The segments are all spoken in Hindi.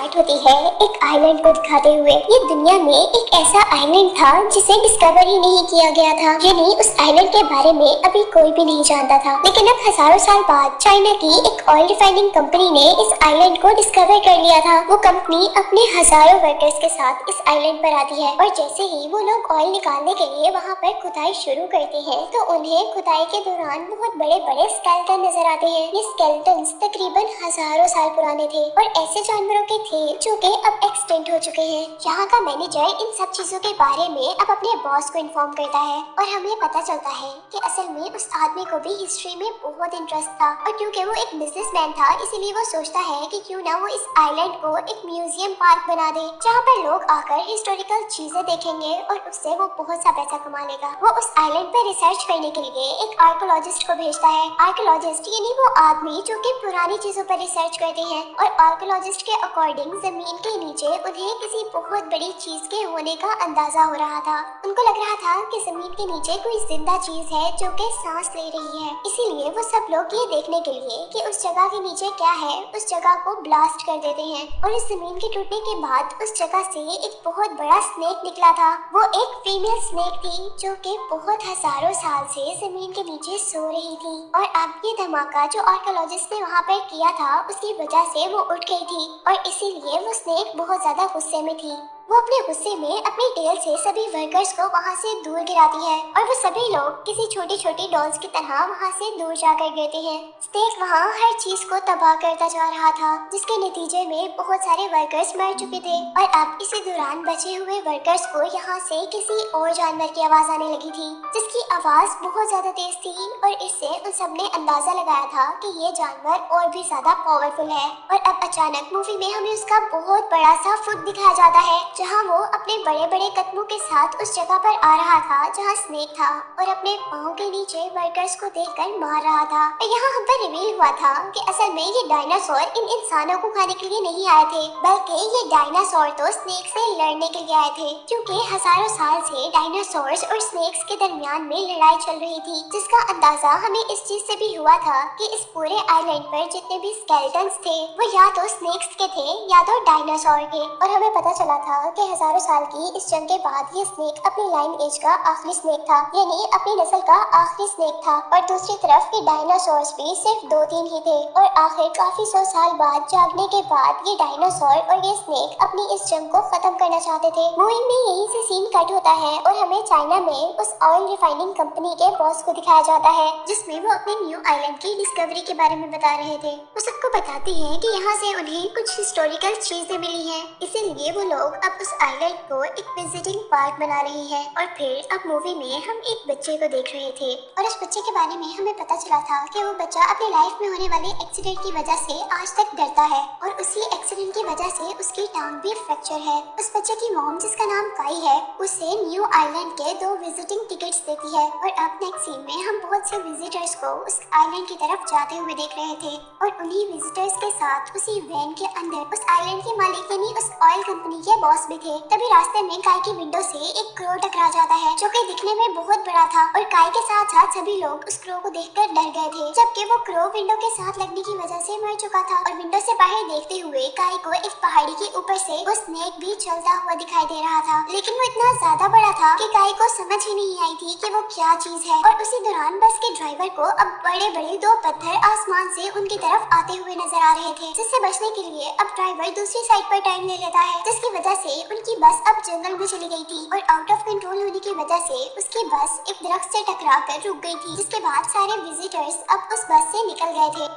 स्टार्ट होती है एक आइलैंड को दिखाते हुए। ये दुनिया में एक ऐसा आइलैंड था जिसे डिस्कवर ही नहीं किया गया था, यानी उस आइलैंड के बारे में अभी कोई भी नहीं जानता था। लेकिन अब हजारों साल बाद चाइना की एक ऑयल रिफाइनिंग कंपनी ने इस आइलैंड को डिस्कवर कर लिया था। वो कंपनी अपने हजारों वर्कर्स के साथ इस आइलैंड पर आती है और जैसे ही वो लोग ऑयल निकालने के लिए वहाँ पर खुदाई शुरू करते हैं तो उन्हें खुदाई के दौरान बहुत बड़े बड़े स्केलेटन नजर आते हैं। ये स्केलेटन्स तकरीबन हजारों साल पुराने थे और ऐसे जानवरों के थे जो कि अब एक्सटिंक्ट हो चुके हैं। यहाँ का मैनेजर इन सब चीजों के बारे में अब अपने बॉस को इन्फॉर्म करता है और हमें पता चलता है कि असल में उस आदमी को भी हिस्ट्री में बहुत इंटरेस्ट था और क्योंकि वो एक बिजनेसमैन था इसीलिए वो सोचता है कि क्यों ना वो इस आइलैंड को एक म्यूजियम पार्क बना दे जहाँ पर लोग आकर हिस्टोरिकल चीजें देखेंगे और उससे वो बहुत सा पैसा कमा लेगा। वो उस आइलैंड पे रिसर्च करने के लिए एक आर्कोलॉजिस्ट को भेजता है। आर्कोलॉजिस्ट यानी वो आदमी जो कि पुरानी चीजों पर रिसर्च करते हैं और आर्कोलॉजिस्ट के अकॉर्डिंग जमीन के नीचे उन्हें किसी बहुत बड़ी चीज के होने का अंदाजा हो रहा था। उनको लग रहा था कि जमीन के नीचे कोई जिंदा चीज है जो कि सांस ले रही है। इसीलिए वो सब लोग ये देखने के लिए कि उस जगह के नीचे क्या है उस जगह को ब्लास्ट कर देते हैं और इस जमीन के टूटने के बाद उस जगह से एक बहुत बड़ा स्नेक निकला था। वो एक फीमेल स्नेक थी जो कि बहुत हजारों साल से जमीन के नीचे सो रही थी और अब ये धमाका जो आर्कोलॉजिस्ट ने वहाँ पर किया था उसकी वजह से वो उठ गई थी और इसीलिए वो स्नेक बहुत ज्यादा गुस्से में थी। वो अपने गुस्से में अपनी टेल से सभी वर्कर्स को वहाँ से दूर गिराती है और वो सभी लोग किसी छोटी छोटी डॉल्स की तरह वहाँ से दूर जाकर गिरते हैं। स्नेक वहाँ हर चीज को तबाह करता जा रहा था जिसके नतीजे में बहुत सारे वर्कर्स मर चुके थे और अब इसी दौरान बचे हुए वर्कर्स को यहाँ से किसी और जानवर की आवाज आने लगी थी जिसकी आवाज बहुत ज्यादा तेज थी और इससे उन सब ने अंदाजा लगाया था कि ये जानवर और भी ज्यादा पावरफुल है। और अब अचानक मूवी में हमें उसका बहुत बड़ा सा फुट दिखाया जाता है जहाँ वो अपने बड़े बड़े कदमों के साथ उस जगह पर आ रहा था जहाँ स्नेक था और अपने पाँव के नीचे वर्कर्स को देखकर मार रहा था। और यहाँ हम पर रिवील हुआ था कि असल में ये डायनासोर इन इंसानों को खाने के लिए नहीं आए थे बल्कि ये डायनासोर तो स्नेक से लड़ने के लिए आए थे क्योंकि हजारों साल से डायनासोर्स और स्नेक्स के दरमियान में लड़ाई चल रही थी जिसका अंदाजा हमें इस चीज से भी हुआ था कि इस पूरे आइलैंड पर जितने भी स्केलेटन्स थे वो या तो स्नेक्स के थे या तो डायनासोर के। और हमें पता चला था कि हजारों साल की इस जंग के बाद ये स्नेक अपनी लाइन एज का आखिरी स्नेक था यानी अपनी नस्ल का आखिरी स्नेक था और दूसरी तरफ ये डायनासोर्स भी सिर्फ 2-3 ही थे और आखिर काफी 100 साल बाद जागने के बाद ये डायनासोर और ये स्नेक अपनी इस जंग को खत्म करना चाहते थे। मूवी में यही से सीन कट होता है और हमें चाइना में उस ऑयल रिफाइनिंग कंपनी के बॉस को दिखाया जाता है जिसमें वो अपने न्यू आइलैंड की डिस्कवरी के बारे में बता रहे थे। वो सबको बताती है कि यहाँ से उन्हें कुछ हिस्टोरिकल चीजें मिली हैं इसीलिए वो लोग अब उस आइलैंड को एक विजिटिंग पार्क बना रही है। और फिर अब मूवी में हम एक बच्चे को देख रहे थे और उस बच्चे के बारे में हमें पता चला था कि वो बच्चा अपनी लाइफ में होने वाले एक्सीडेंट की वजह से आज तक डरता है और उसी एक्सीडेंट की वजह से उसकी टांग भी फ्रैक्चर है। उस बच्चे की मॉम जिसका नाम काई है उसे न्यू आइलैंड के 2 विजिटिंग टिकट्स देती है और अब नेक्स्ट सीन में हम बहुत से विजिटर्स को उस आइलैंड की तरफ जाते हुए देख रहे थे और उन्हीं विजिटर्स के साथ उसी वैन के अंदर उस आइलैंड के मालिक यानी उस ऑयल कंपनी के बॉस भी थे। तभी रास्ते में काई की विंडो से एक क्रो टकरा जाता है जो कि दिखने में बहुत बड़ा था और काई के साथ साथ सभी लोग उस क्रो को देखकर डर गए थे जबकि वो क्रो विंडो के साथ लगने की वजह से मर चुका था। और विंडो से बाहर देखते हुए काई को एक पहाड़ी के ऊपर से वो स्नेक भी चलता हुआ दिखाई दे रहा था लेकिन वो इतना ज्यादा बड़ा था कि काई को समझ ही नहीं आई थी कि वो क्या चीज है। और उसी दौरान बस के ड्राइवर को अब बड़े बड़े 2 पत्थर आसमान से उनकी तरफ आते हुए नजर आ रहे थे जिससे बचने के लिए अब ड्राइवर दूसरी साइड पर टर्न ले लेता है जिसकी वजह से उनकी बस अब जंगल में चली गई थी और आउट ऑफ कंट्रोल होने की वजह से उसकी बस एक दरख्त से टकरा कर रुक गई थी जिसके बाद सारे विजिटर्स अब उस बस से निकल गए थे।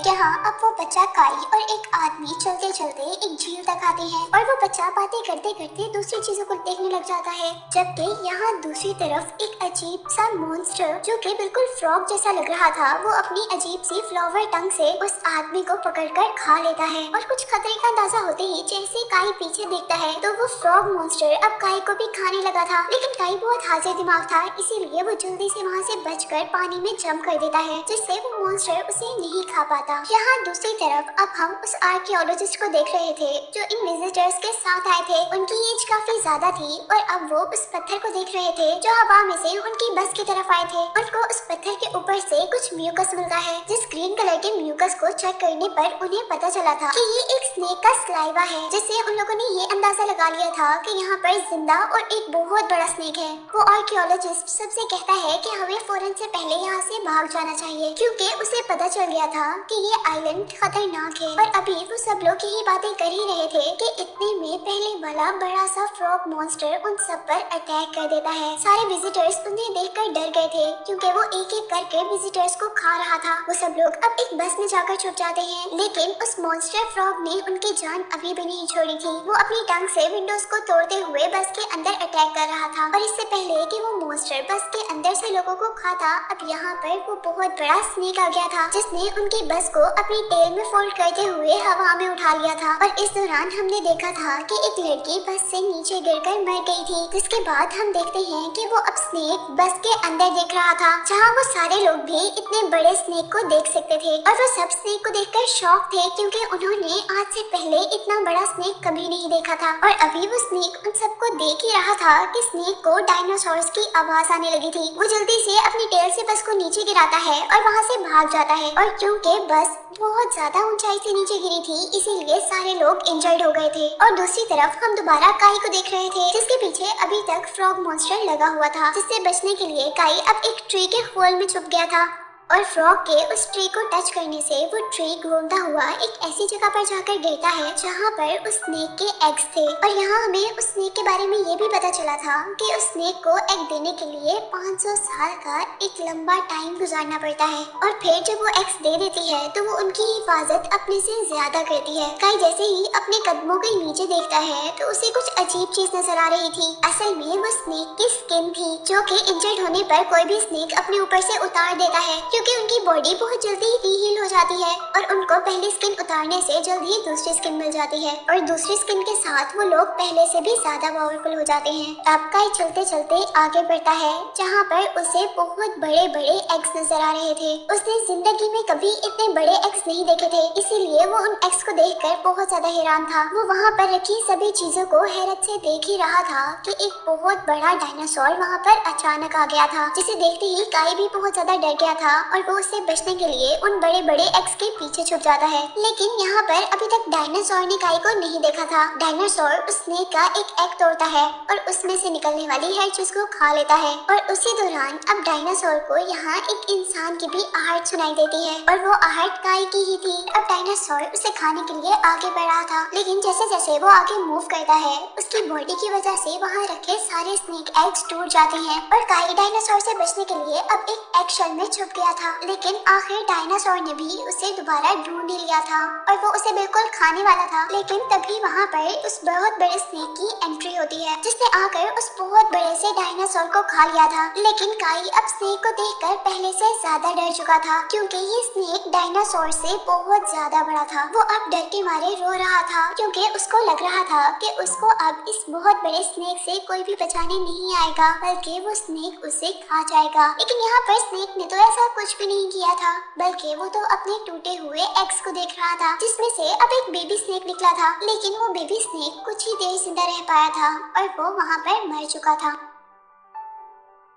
यहाँ अब वो बच्चा काई और एक आदमी चलते चलते एक झील तक आते हैं और वो बच्चा बातें करते करते दूसरी चीजों को देखने लग जाता है जबकि यहाँ दूसरी तरफ एक अजीब सा मॉन्स्टर जो कि बिल्कुल फ्रॉग जैसा लग रहा था वो अपनी अजीब सी फ्लावर टंग से उस आदमी को पकड़कर खा लेता है। और कुछ खतरे का अंदाजा होते ही जैसे काई पीछे देखता है तो वो फ्रॉग मॉन्स्टर अब काई को भी खाने लगा था लेकिन काई बहुत हाजिर दिमाग था इसीलिए वो जल्दी से वहाँ से बचकर पानी में जंप कर देता है जिससे वो मॉन्स्टर उसे नहीं खा पाता। आता। यहाँ दूसरी तरफ अब हम उस आर्कियोलॉजिस्ट को देख रहे थे जो इन विजिटर्स के साथ आए थे। उनकी एज काफी ज्यादा थी और अब वो उस पत्थर को देख रहे थे जो हवा में से उनकी बस की तरफ आए थे। उनको उस पत्थर के ऊपर से कुछ म्यूकस मिलता है, जिस ग्रीन कलर के म्यूकस को चेक करने पर उन्हें पता चला था कि ये एक स्नेक का सलाइवा है, जिससे उन लोगों ने ये अंदाजा लगा लिया था कि यहाँ पर जिंदा और एक बहुत बड़ा स्नेक है। वो आर्कियोलॉजिस्ट सबसे कहता है कि हमें फौरन से पहले यहाँ से भाग जाना चाहिए, क्योंकि उसे पता चल गया था कि ये आइलैंड खतरनाक है। और अभी वो सब लोग यही बातें कर ही रहे थे कि इतने में पहले वाला बड़ा सा फ्रॉग मॉन्स्टर उन सब पर अटैक कर देता है। सारे विजिटर्स उन्हें देखकर डर गए थे, क्योंकि वो एक एक करके विजिटर्स को खा रहा था। वो सब लोग अब एक बस में जाकर छुप जाते हैं, लेकिन उस मॉन्स्टर फ्रॉग ने उनकी जान अभी भी नहीं छोड़ी थी। वो अपनी टंग से विंडोज को तोड़ते हुए बस के अंदर अटैक कर रहा था। और इससे पहले कि वो मॉन्स्टर बस के अंदर से लोगों को खाता, अब यहाँ पर वो बहुत बड़ा स्नेक आ गया था, जिसने उनकी बस को अपनी टेल में फोल्ड करते हुए हवा में उठा लिया था। और इस दौरान हमने देखा था कि एक लड़की बस से नीचे गिरकर मर गई थी, जिसके बाद हम देखते हैं कि वो अब स्नेक बस के अंदर देख रहा था, जहाँ वो सारे लोग भी इतने बड़े स्नेक को देख सकते थे। और वो सब स्नेक को देखकर शॉक थे, क्योंकि उन्होंने आज से पहले इतना बड़ा स्नेक कभी नहीं देखा था। और अभी वो स्नेक उन सबको देख ही रहा था कि स्नेक को डायनासोर्स की आवाज आने लगी थी। वो जल्दी से अपनी टेल से बस को नीचे गिराता है और वहाँ से भाग जाता है। और क्योंकि बस बहुत ज्यादा ऊंचाई से नीचे गिरी थी, इसीलिए सारे लोग इंजर्ड हो गए थे। और दूसरी तरफ हम दोबारा काई को देख रहे थे, जिसके पीछे अभी तक फ्रॉग मॉन्स्टर लगा हुआ था, जिससे बचने के लिए काई अब एक ट्री के होल में छुप गया था। और फ्रॉग के उस ट्री को टच करने से वो ट्री घूमता हुआ एक ऐसी जगह पर जाकर गिरता है जहाँ पर उस स्नेक के एग्स थे। और यहाँ हमें उस स्नेक के बारे में ये भी पता चला था कि उस स्नेक को एग देने के लिए 500 साल का एक लंबा टाइम गुजारना पड़ता है। और फिर जब वो एग्स दे देती है तो वो उनकी हिफाजत अपने से ज्यादा करती है। काई जैसे ही अपने कदमों के नीचे देखता है तो उसे कुछ अजीब चीज नजर आ रही थी। असल में वो स्नेक की स्किन थी, जो कि इंजर्ड होने पर कोई भी स्नेक अपने ऊपर से उतार देता है, क्योंकि उनकी बॉडी बहुत जल्दी हील हो जाती है और उनको पहली स्किन उतारने से जल्दी ही दूसरी स्किन मिल जाती है। और दूसरी स्किन के साथ वो लोग पहले से भी ज्यादा पावरफुल हो जाते हैं। अब काई चलते चलते आगे बढ़ता है, जहाँ पर उसे बहुत बड़े बड़े एग्स नजर आ रहे थे। उसने जिंदगी में कभी इतने बड़े एग्स नहीं देखे थे, इसीलिए वो उन एग्स को देखकर बहुत ज्यादा हैरान था। वो वहाँ पर रखी सभी चीजों को हैरत से देख ही रहा था कि एक बहुत बड़ा डायनासोर वहाँ पर अचानक आ गया था, जिसे देखते ही काई भी बहुत ज्यादा डर गया था और वो से बचने के लिए उन बड़े बड़े एग्स के पीछे छुप जाता है। लेकिन यहाँ पर अभी तक डायनासोर ने काई को नहीं देखा था। डायनासोर उस स्नेक का एक एग तोड़ता है और उसमें से निकलने वाली हर चीज को खा लेता है। और उसी दौरान अब डायनासोर को यहाँ एक इंसान की भी आहट सुनाई देती है, और वो आहट काई की ही थी। अब डायनासोर उसे खाने के लिए आगे बढ़ रहा था, लेकिन जैसे जैसे वो आगे मूव करता है उसकी बॉडी की वजह से वहाँ रखे सारे स्नेक एग्स टूट जाते हैं। और काई डायनासोर से बचने के लिए अब एक एग शेल में छुप गया था, लेकिन आखिर डायनासोर ने भी उसे दोबारा ढूंढ लिया था और वो उसे बिल्कुल खाने वाला था। लेकिन तभी वहाँ पर उस बहुत बड़े स्नेक की एंट्री होती है, जिसने आकर उस बहुत बड़े से डायनासोर को खा लिया था। लेकिन काई अब स्नेक को देखकर पहले से ज्यादा डर चुका था, क्योंकि ये स्नेक डायनासोर से बहुत ज्यादा बड़ा था। वो अब डर के मारे रो रहा था, क्योंकि उसको लग रहा था कि उसको अब इस बहुत बड़े स्नेक से कोई भी बचाने नहीं आएगा, बल्कि वो स्नेक उसे खा जाएगा। लेकिन यहाँ पर स्नेक ने तो ऐसा कुछ भी नहीं किया था, बल्कि वो तो अपने टूटे हुए एग्स को देख रहा था, जिसमें से अब एक बेबी स्नेक निकला था। लेकिन वो बेबी स्नेक कुछ ही देर जिंदा रह पाया था और वो वहाँ पर मर चुका था,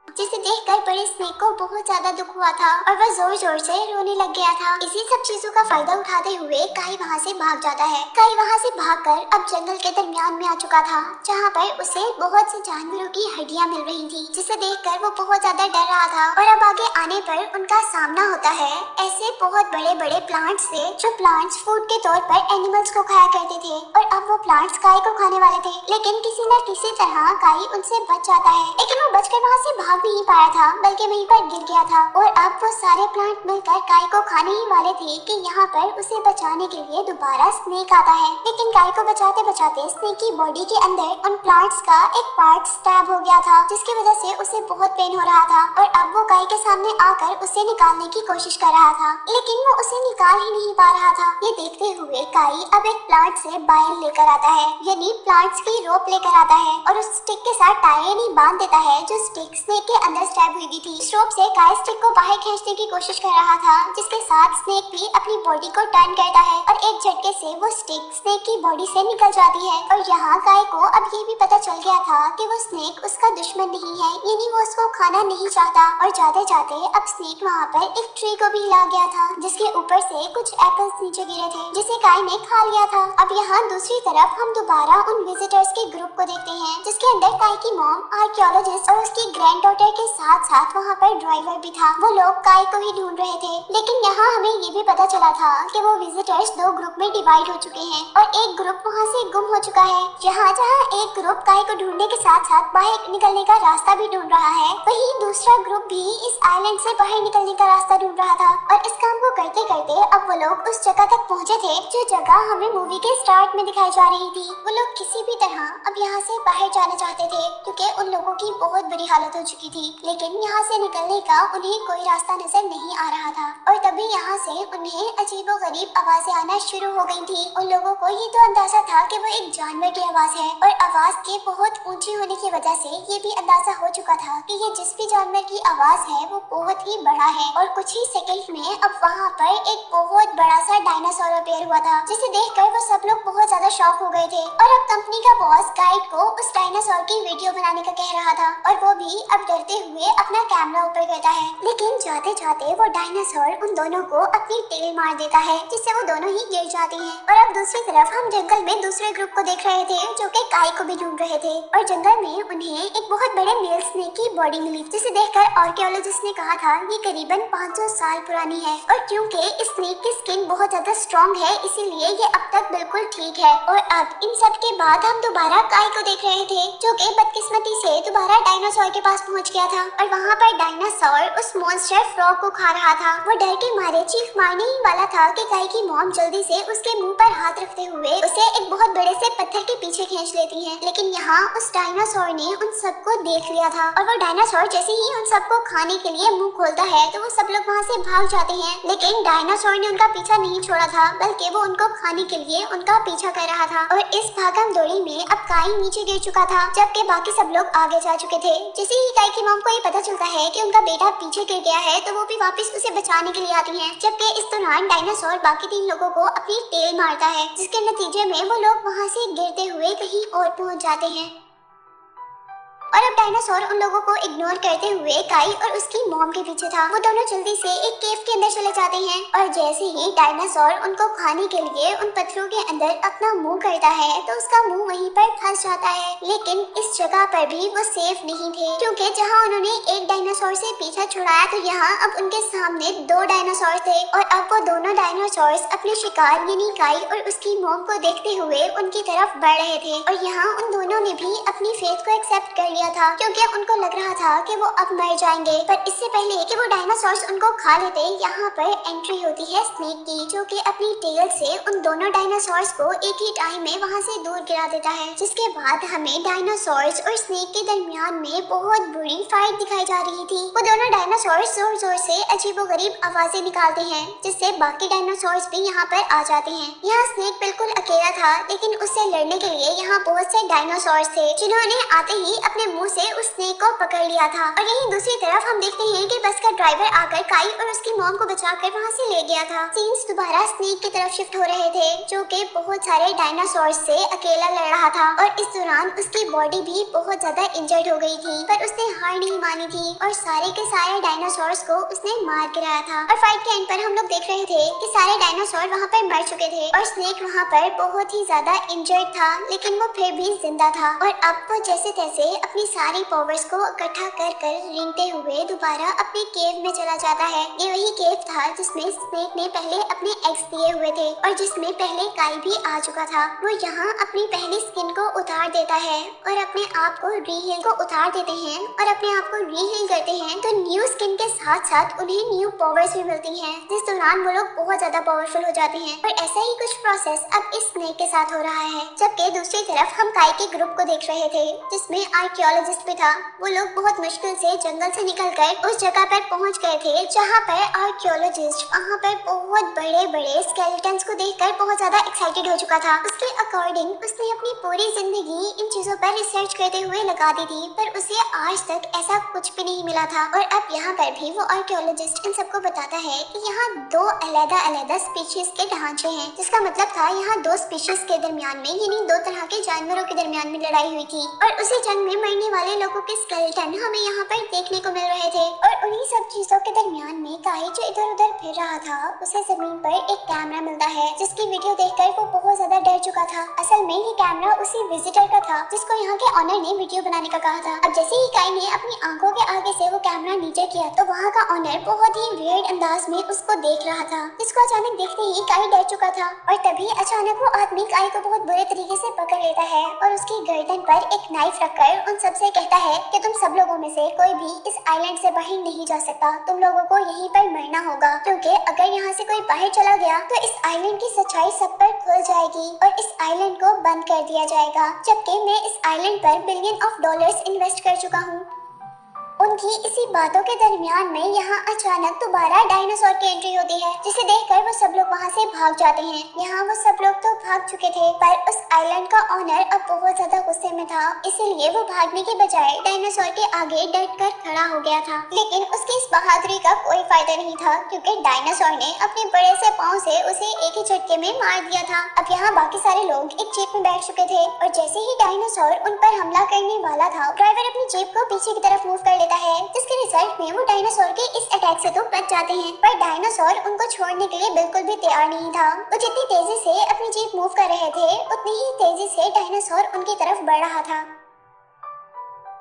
जिसे देखकर बड़े स्नेक को बहुत ज्यादा दुख हुआ था और वह जोर जोर से रोने लग गया था। इसी सब चीजों का फायदा उठाते हुए काई वहाँ से भाग जाता है। काई वहाँ से भागकर अब जंगल के दरमियान में आ चुका था, जहाँ पर उसे बहुत से जानवरों की हड्डियाँ मिल रही थी, जिसे देखकर वो बहुत ज्यादा डर रहा था। और अब आगे आने पर उनका सामना होता है ऐसे बहुत बड़े बड़े प्लांट्स से, जो प्लांट्स फूड के तौर पर एनिमल्स को खाया करते थे। और अब वो प्लांट्स काई को खाने वाले थे, लेकिन किसी न किसी तरह काई उनसे बच जाता है। लेकिन वो बचकर वहाँ से भाग नहीं पाया था, बल्कि वहीं पर गिर गया था। और अब वो सारे प्लांट मिलकर काई को खाने ही वाले थे कि यहाँ पर उसे बचाने के लिए दोबारा स्नेक आता है। लेकिन काई को बचाते बचाते स्नेक की बॉडी के अंदर उन प्लांट्स का एक पार्ट स्टैब हो गया था, जिसकी वजह से उसे बहुत पेन हो रहा था। और अब वो काई के सामने आकर उसे निकालने की कोशिश कर रहा था, लेकिन वो उसे निकाल ही नहीं पा रहा था। ये देखते हुए काई अब एक प्लांट से बाइल लेकर आता है, यानी प्लांट्स की रोप लेकर आता है और उस स्टिक के साथ टाई यानी बांध देता है जो स्टिक स्नेक के अंदर स्टैब हुई थी। इस रोप से काई स्टिक को बाहर खींचने की कोशिश कर रहा था, जिसके साथ स्नेक भी अपनी बॉडी को टर्न करता है और एक झटके से वो स्टिक स्नेक की बॉडी से निकल जाती है। और यहाँ काई को अब ये भी पता चल गया था कि वो स्नेक उसका दुश्मन नहीं है, यानी वो उसको खाना नहीं चाहता। और जाते जाते अब स्नेक वहाँ पर एक ट्री को भी हिला गया था, जिसके ऊपर से कुछ एप्पल्स नीचे गिरे थे, जिसे काई ने खा लिया था। अब यहाँ दूसरी तरफ हम दोबारा उन विजिटर्स के ग्रुप को देखते हैं, जिसके अंदर काई की मॉम, आर्कियोलॉजिस्ट और उसकी ग्रैंडडॉटर के साथ साथ वहाँ पर ड्राइवर भी था। वो लोग काई को ही ढूंढ रहे थे, लेकिन यहाँ हमें ये भी पता चला था कि वो विजिटर्स दो ग्रुप में डिवाइड हो चुके हैं और एक ग्रुप वहाँ से गुम हो चुका है। जहाँ एक ग्रुप काई को ढूंढने के साथ साथ बाहर निकलने का रास्ता भी ढूंढ रहा है, वहीं दूसरा ग्रुप भी इस आइलैंड से बाहर निकलने का रास्ता ढूंढ रहा था। और इस काम को करते करते अब वो लोग उस जगह तक पहुँचे थे जो जगह हमें मूवी के स्टार्ट में दिखाई जा रही थी। वो लोग किसी भी तरह अब यहाँ से बाहर जाना चाहते थे, क्योंकि उन लोगों की बहुत बुरी हालत हो चुकी थी, लेकिन यहाँ से निकलने का उन्हें कोई रास्ता नजर नहीं आ रहा था। और तभी यहाँ से उन्हें अजीबोगरीब आवाजें आना शुरू हो गई थी। उन लोगों को ये तो अंदाजा था कि वो एक जानवर की आवाज है, और आवाज के बहुत ऊंची होने की वजह से ये भी अंदाजा हो चुका था कि ये जिस भी जानवर की आवाज है वो बहुत ही बड़ा है। और कुछ ही सेकंड में अब वहाँ पर एक बहुत बड़ा सा डायनासोर अपीयर हुआ था, जिसे देखकर वो सब लोग बहुत ज्यादा शॉक हो गए थे। और अब कंपनी का बॉस गाइड को उस डायनासोर की वीडियो बनाने का कह रहा था, और वो भी अब डरते हुए अपना कैमरा ऊपर करता है। लेकिन जाते जाते वो डायनासोर उन दोनों को अपनी टेल मार देता है, जिससे वो दोनों ही गिर जाती हैं। और अब दूसरी तरफ हम जंगल में दूसरे ग्रुप को देख रहे थे, जो कि काई को भी ढूंढ रहे थे। और जंगल में उन्हें एक बहुत बड़े मेल स्नेक की बॉडी मिली, जिसे देखकर आर्कियोलॉजिस्ट ने कहा था ये करीबन 500 साल पुरानी है। और क्योंकि इस स्नेक की स्किन बहुत ज्यादा स्ट्रॉन्ग है, इसीलिए ये अब तक बिल्कुल ठीक है। और अब इन सब के बाद हम दोबारा काई को देख रहे थे, जो कि बदकिस्मती से दोबारा डायनासोर के पास पहुंच गया था। और वहाँ पर डायनासोर उस मॉन्स्टर फ्रॉग को खा रहा था। वो डर के मारे चीख मारने ही वाला था कि काई की मॉम जल्दी से उसके मुंह पर हाथ रखते हुए उसे एक बहुत बड़े से पत्थर के पीछे खींच लेती है। लेकिन यहाँ उस डायनासोर ने उन सबको देख लिया था, और वो डायनासोर जैसे ही उन सबको खाने के लिए मुंह खोलता है तो वो सब लोग वहाँ से भाग जाते हैं। लेकिन डायनासोर ने उनका पीछा नहीं छोड़ा था, बल्कि वो उनको खाने के लिए उनका पीछा कर रहा था। और इस भागम दौड़ी में अब काई नीचे गिर चुका था, जबकि बाकी सब लोग आगे जा चुके थे। जैसे ही काई की मॉम को ये पता चलता है कि उनका बेटा पीछे गिर गया है, तो वो भी वापस उसे बचाने के लिए आती है। जबकि इस दौरान डायनासोर बाकी 3 लोगों को अपनी टेल मारता है, जिसके नतीजे में वो लोग वहाँ से गिरते हुए कहीं और पहुँच जाते हैं। और अब डायनासोर उन लोगों को इग्नोर करते हुए काई और उसकी मॉम के पीछे था। वो दोनों जल्दी से एक केव के अंदर चले जाते हैं, और जैसे ही डायनासोर उनको खाने के लिए उन पत्थरों के अंदर अपना मुंह करता है तो उसका मुंह वहीं पर फंस जाता है। लेकिन इस जगह पर भी वो सेफ नहीं थे, क्योंकि जहाँ उन्होंने एक डायनासोर से पीछा छुड़ाया तो यहाँ अब उनके सामने 2 डायनासोर थे। और अब वो दोनों डायनासोर अपने शिकार यानी काई और उसकी मॉम को देखते हुए उनकी तरफ बढ़ रहे थे। और यहाँ उन दोनों ने भी अपनी फेथ को एक्सेप्ट कर लिया था, क्योंकि उनको लग रहा था कि वो अब मर जाएंगे। पर इससे पहले कि वो डायनासोर्स उनको खा लेते, यहाँ पर एंट्री होती है स्नेक की, जो कि अपनी टेल से उन दोनों डायनासोर्स को एक ही टाइम में वहाँ से दूर गिरा देता है। जिसके बाद हमें डायनासोर्स और स्नेक के दरमियान में बहुत बुरी फाइट दिखाई जा रही थी। वो दोनों डायनासोर्स जोर जोर से अजीबोगरीब आवाजें निकालते हैं, जिससे बाकी डायनासोर्स भी यहाँ पर आ जाते हैं। यहाँ स्नेक बिल्कुल अकेला था, लेकिन उससे लड़ने के लिए यहाँ बहुत से डायनासोर्स थे, जिन्होंने आते ही अपने मुंह से उस स्नेक को पकड़ लिया था। और यहीं दूसरी तरफ हम देखते हैं कि बस का ड्राइवर आकर काई और उसकी मॉम को बचाकर वहाँ से ले गया था। सीन्स दोबारा स्नेक की तरफ शिफ्ट हो रहे थे, जो कि बहुत सारे डायनासोर्स से अकेला लड़ रहा था। और इस दौरान उसकी बॉडी भी बहुत ज्यादा इंजर्ड हो गई थी, पर उसने हार नहीं मानी थी और सारे के सारे डायनासोर्स को उसने मार गिराया था। और फाइट के एंड पर हम लोग देख रहे थे कि सारे डायनासोर वहाँ पर मर चुके थे और स्नेक वहाँ पर बहुत ही ज्यादा इंजर्ड था, लेकिन वो फिर भी जिंदा था। और अब वो जैसे तैसे अपनी सारी पावर्स को इकट्ठा कर रेंगते हुए दोबारा अपने केव में चला जाता है। ये वही केव था जिसमें स्नेक ने पहले अपने एग्स दिए हुए थे और जिसमें पहले काई भी आ चुका था। वो यहाँ अपनी पहली स्किन को उतार देता है और अपने आप को रीहील को उतार देते हैं और अपने आप को रीहील करते हैं, तो न्यू स्किन के साथ साथ उन्हें न्यू पावर्स भी मिलती हैं, जिस दौरान वो लोग बहुत ज्यादा पावरफुल हो जाते हैं। और ऐसा ही कुछ प्रोसेस अब इस स्नेक के साथ हो रहा है। जबकि दूसरी तरफ हम काई के ग्रुप को देख रहे थे जिसमें आर्कियोलॉजिस्ट भी था। वो लोग बहुत मुश्किल से जंगल से निकलकर उस जगह पर पहुंच गए थे जहां पर आर्कियोलॉजिस्ट वहां पर बहुत बड़े बड़े स्केलेटन्स को देखकर बहुत ज्यादा एक्साइटेड हो चुका था। उसके अकॉर्डिंग उसने अपनी पूरी जिंदगी इन चीजों पर रिसर्च करते हुए लगा दी थी, पर उसे आज तक ऐसा कुछ भी नहीं मिला था। और अब यहाँ पर भी वो आर्कियोलॉजिस्ट इन सबको बताता है कि यहाँ दो अलग-अलग स्पीशीज के ढांचे हैं, जिसका मतलब था यहाँ दो स्पीशीज के दरमियान में यानी दो तरह के जानवरों के दरमियान में लड़ाई हुई थी और उसी जंग में मरने वाले लोगों के स्केलेटन हमें यहाँ पर देखने को मिल रहे थे। और उन्हीं सब चीजों के दरमियान में काई जो इधर उधर फिर रहा था उसे जमीन पर एक कैमरा मिलता है जिसकी वीडियो देखकर वो बहुत ज्यादा डर चुका था। असल में ये कैमरा उसी विजिटर का था जिसको यहाँ के ऑनर ने वीडियो बनाने का कहा था। अब जैसे ही काई ने अपनी आंखों के आगे से वो कैमरा नीचे किया तो वहाँ का ऑनर बहुत ही वियर्ड अंदाज में उसको देख रहा था, जिसको अचानक देखते ही काई डर चुका था। और तभी अचानक वो आदमी काई को बहुत बुरे तरीके से पकड़ लेता है और उसकी गर्दन पर एक नाइफ रखकर उन सबसे कहता है कि तुम सब लोगों में से कोई भी इस आइलैंड से बाहर नहीं जा सकता, तुम लोगों को यहीं पर मरना होगा, क्योंकि अगर यहाँ से कोई बाहर चला गया तो इस आइलैंड की सच्चाई सब पर खुल जाएगी और इस आइलैंड को बंद कर दिया जाएगा। जबकि मैं इस आइलैंड पर बिलियन ऑफ डॉलर्स इन्वेस्ट कर चुका हूँ। उनकी इसी बातों के दरमियान में यहाँ अचानक दोबारा डायनासोर की एंट्री होती है, जिसे देखकर वो सब लोग वहाँ से भाग जाते हैं। यहाँ वो सब लोग तो भाग चुके थे पर उस आइलैंड का ऑनर अब बहुत ज्यादा गुस्से में था, इसीलिए वो भागने के बजाय डायनासोर के आगे डट कर खड़ा हो गया था। लेकिन उसकी इस बहादुरी का कोई फायदा नहीं था क्योंकि डायनासोर ने अपने बड़े से पाँव से उसे एक ही झटके में मार दिया था। अब यहाँ बाकी सारे लोग एक जीप में बैठ चुके थे और जैसे ही डायनासोर उन पर हमला करने वाला था, ड्राइवर अपनी जीप को पीछे की तरफ मूव कर लेता है, जिसके रिजल्ट में वो डायनासोर के इस अटैक से तो बच जाते हैं। पर डायनासोर उनको छोड़ने के लिए बिल्कुल भी तैयार नहीं था। वो जितनी तेजी से अपनी जीप मूव कर रहे थे उतनी ही तेजी से डायनासोर उनकी तरफ बढ़ रहा था।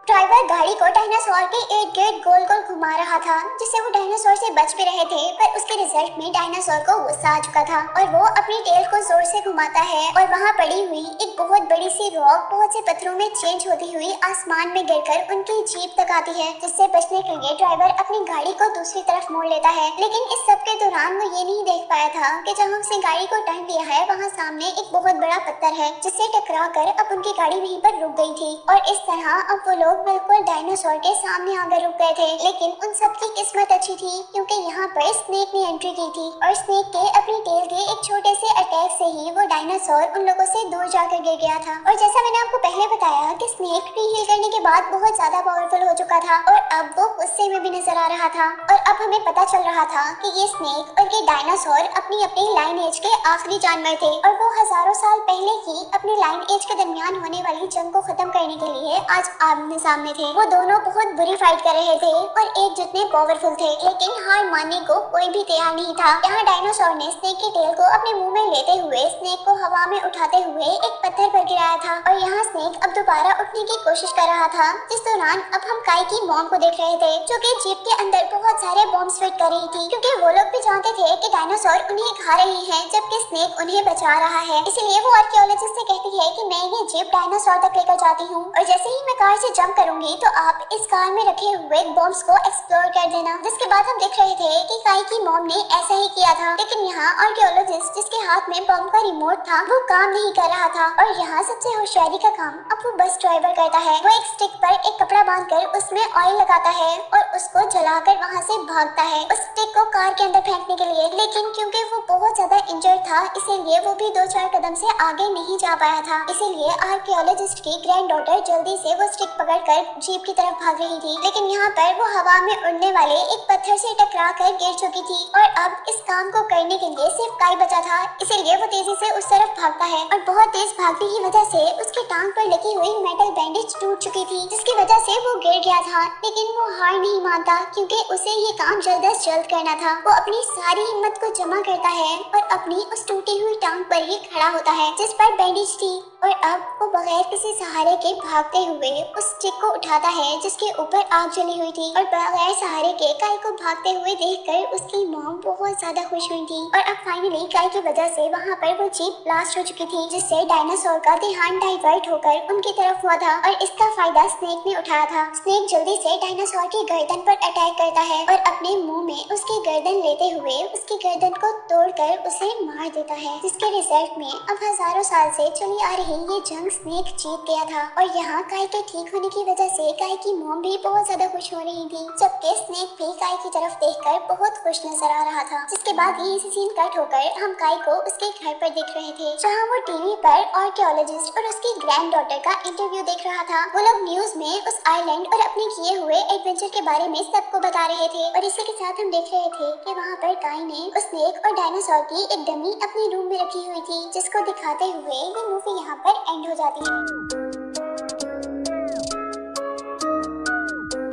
ड्राइवर गाड़ी को डायनासोर के इर्द गिर्द गोल गोल घुमा रहा था, जिससे वो डायनासोर से बच भी रहे थे, पर उसके रिजल्ट में डायनासोर को गुस्सा आ चुका था और वो अपनी टेल को जोर से घुमाता है और वहाँ पड़ी हुई एक बहुत बड़ी सी रॉक बहुत से पत्थरों में चेंज होती हुई आसमान में गिरकर उनकी जीप तक आती है, जिससे बचने के लिए ड्राइवर अपनी गाड़ी को दूसरी तरफ मोड़ लेता है। लेकिन इस सब के दौरान वो ये नहीं देख पाया था कि जहाँ उसने गाड़ी को टर्न दिया है वहाँ सामने एक बहुत बड़ा पत्थर है, जिससे टकरा कर अब उनकी गाड़ी वहीं पर रुक गई थी। और इस तरह अब वो लोग बिल्कुल डायनासोर के सामने आकर रुक गए थे। लेकिन उन सब की किस्मत अच्छी थी क्योंकि यहाँ पर स्नेक ने एंट्री की थी और स्नेक के अपनी टेल के एक छोटे से अटैक से ही वो डायनासोर उन लोगों से दूर जाकर गिर गया था। और जैसा मैंने आपको पहले बताया कि स्नेक रीहील करने के बाद बहुत ज्यादा पावरफुल हो चुका था और अब वो गुस्से में भी नजर आ रहा था। और अब हमें पता चल रहा था कि ये स्नेक और ये डायनासोर अपनी अपनी लाइन एज के आखिरी जानवर थे और वो हजारों साल पहले ही अपनी लाइन एज के दरमियान होने वाली जंग को खत्म करने के लिए आज आमने सामने थे। वो दोनों बहुत बुरी फाइट कर रहे थे और एक जितने पावरफुल थे, लेकिन हार मानने को कोई भी तैयार नहीं था। यहाँ डायनासोर ने स्नेक की टेल को अपने मुंह में लेते हुए स्नेक को हवा में उठाते हुए एक पत्थर पर गिराया था और यहाँ स्नेक अब दोबारा उठने की कोशिश कर रहा था। जिस दौरान अब हम काई की मॉम को देख रहे थे जो कि जीप के अंदर बहुत सारे बॉम्ब्स फिट कर रही थी, क्योंकि वो लोग भी जानते थे कि डायनासोर उन्हें खा रही है जबकि स्नेक उन्हें बचा रहा है। इसीलिए वो आर्कियोलॉजिस्ट से कहती है कि मैं ये जीप डायनासोर तक लेकर जाती हूँ और जैसे ही मैं कार से जंप करूंगी तो आप इस कार में रखे हुए बॉम्ब्स को एक्सप्लोर कर देना। जिसके बाद हम देख रहे थे कि काई की मॉम ने ऐसा ही किया था, लेकिन यहाँ आर्कियोलॉजिस्ट जिसके हाथ में बम का रिमोट था वो काम नहीं कर रहा था और यहाँ सबसे होशियारी का काम अब वो बस ड्राइवर करता है। वो एक स्टिक पर एक कपड़ा बांधकर उसमें ऑयल लगाता है और उसको जलाकर वहाँ से भागता है उस स्टिक को कार के अंदर फेंकने के लिए। लेकिन क्योंकि वो बहुत ज्यादा इंजर्ड था इसीलिए वो भी 2-4 कदम से आगे नहीं जा पाया था। इसीलिए आर्कियोलॉजिस्ट की ग्रैंड डॉटर जल्दी से वो स्टिक पकड़कर जीप की तरफ भाग रही थी, लेकिन यहाँ पर वो हवा में उड़ने वाले एक पत्थर से टकरा कर गिर चुकी थी और अब इस काम को करने के लिए सिर्फ काई बचा था। इसीलिए वो तेजी से उस तरफ भागता है और बहुत तेज भागने की वजह से उसकी टांग पर लगी हुई मेटल बैंडेज टूट चुकी थी, जिसकी वजह से वो गिर गया था। लेकिन वो हार नहीं मानता क्योंकि उसे ये काम जल्द से जल्द करना था। वो अपनी सारी हिम्मत को जमा करता है और अपनी उस टूटी हुई टांग पर ही खड़ा होता है जिस पर बैंडेज थी और अब वो बगैर किसी सहारे के भागते हुए उस स्टिक को उठाता है जिसके ऊपर आग जली हुई थी और बगैर सहारे के काई को भागते हुए देखकर उसकी मॉम बहुत ज्यादा खुश हुई थी। और अब फाइनली काई की वजह से वहाँ पर वो जीप ब्लास्ट हो चुकी थी, जिससे डायनासोर का ध्यान डाइवर्ट होकर उनकी तरफ हुआ था और इसका फायदा स्नेक ने उठाया था। स्नेक जल्दी से डायनासोर की गर्दन पर अटैक करता है और अपने मुंह में उसकी गर्दन लेते हुए उसकी गर्दन को तोड़कर उसे मार देता है, जिसके रिजल्ट में अब हजारों साल से चली आ रही ये जंग स्नेक जीत गया था और यहाँ काई के ठीक होने की वजह से काई की मॉम भी बहुत ज्यादा खुश हो रही थी, जबकि स्नेक भी काई की तरफ देखकर बहुत खुश नजर आ रहा था। जिसके बाद ही इसी सीन कट होकर हम काई को उसके घर पर देख रहे थे, जहाँ वो टीवी पर आर्कियोलॉजिस्ट और उसकी ग्रैंड डॉटर का इंटरव्यू देख रहा था। वो लोग न्यूज में उस आइलैंड और अपने किए हुए एडवेंचर के बारे में सबको बता रहे थे और इसी के साथ हम देख रहे थे कि वहाँ पर काई ने उस स्नेक और डायनासोर की एक डमी अपने रूम में रखी हुई थी, जिसको दिखाते हुए ये मूवी यहाँ पर एंड हो जाती है।